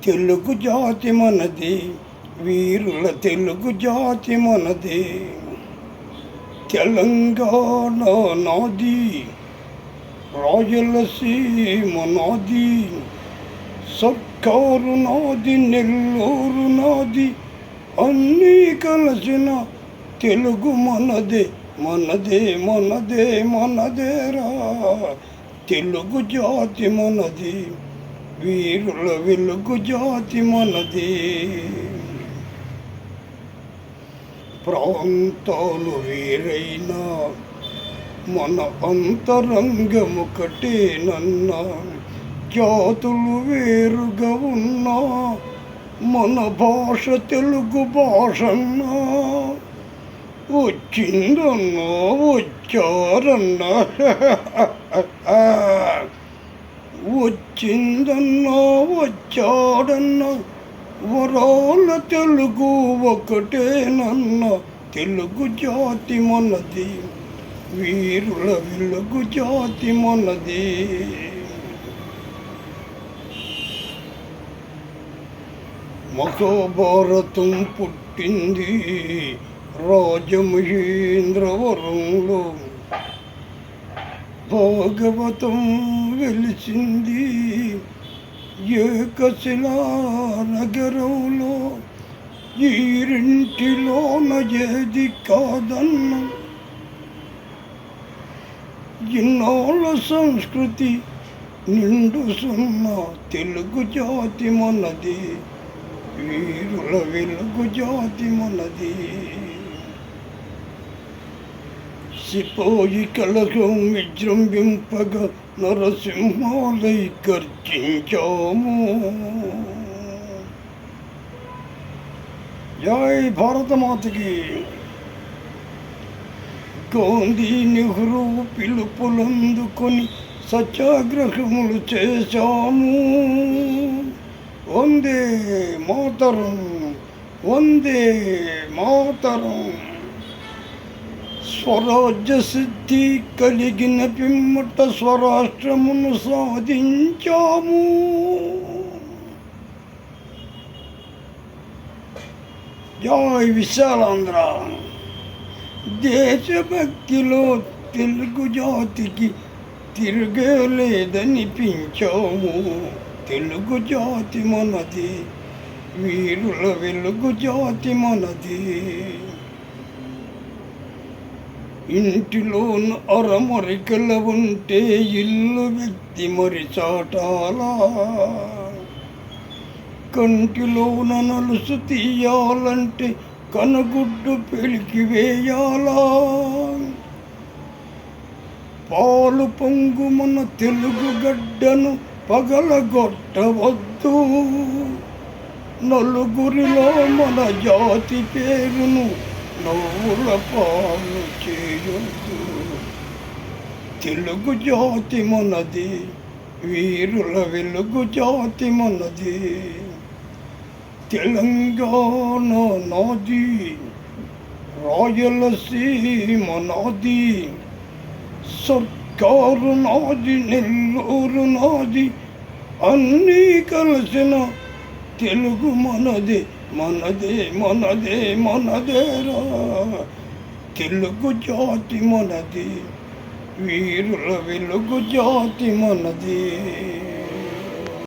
తెలుగు జాతి మనది, వీరుల తెలుగు జాతి మనది. తెలంగాణ నాది, రాయలసీమ నాది, సర్కారు నాది, నెల్లూరు నాది, అన్నీ కలిసిన తెలుగు మనదే, మనదే మనదే మనదేరా. తెలుగు జాతి మనది, వీరుల వెలుగు జాతి మనది. ప్రాంతాలు వేరైనా మన అంతరంగమొకటేనన్నా, జాతులు వేరుగా ఉన్నా మన భాష తెలుగు భాషన్నా. వచ్చిందన్నా వచ్చారన్నా, వచ్చిందన్నా వచ్చాడన్నా, వరాల తెలుగు ఒకటేనన్నా. తెలుగు జాతి మనది, వీరుల వెలుగు జాతి మనది. మహాభారతం పుట్టింది రాజమహేంద్రవరంలో, భాగవతం వెలిసింది ఏకశిలా నగరంలో. ఈ రెంటిలోన ఏది కాదన్న ఇన్నాళ్ళ సంస్కృతి నిండు సున్న. తెలుగు జాతి మనది, వీరుల వెలుగు జాతి మనది. సిపోయి కలగం విజృంభింపగా నరసింహాలై గర్జించాము. జై భారతమాతకి. గాంధీ నెహ్రూ పిలుపులందుకొని సత్యాగ్రహములు చేశాము. వందే మాతరం, వందే మాతరం. స్వరాజ్య సిద్ధి కలిగిన పిమ్మట స్వరాష్ట్రమును సాధించాము. జై విశాలాంధ్ర. దేశభక్తిలో తెలుగు జాతికి తిరగలేదనిపించాము. తెలుగు జాతి మనది, వీరుల వెలుగు జాతి మనది. ఇంటిలోన అరమరికల ఉంటే ఇల్లు వ్యక్తి మరి చాటాలా. కంటిలోన నలుసు తీయాలంటే కనుగుడ్డు పెలికి వేయాలా. పాలు పొంగు మన తెలుగు గడ్డను పగలగొట్టవద్దు. నలుగురిలో మన జాతి పేరును నవ్వుల పాలు చేయొద్దు. తెలుగు జాతి మనది, వీరుల వెలుగు జాతి మనది. తెలంగాణ నాది, రాయలసీమ నాది, సర్కారు నాది, నెల్లూరు నాది, అన్నీ కలిసిన తెలుగు మనదే, మనదే మనదే మనదేరా. తెలుగు జాతి మనది, వీరుల వెలుగు జాతి మనది.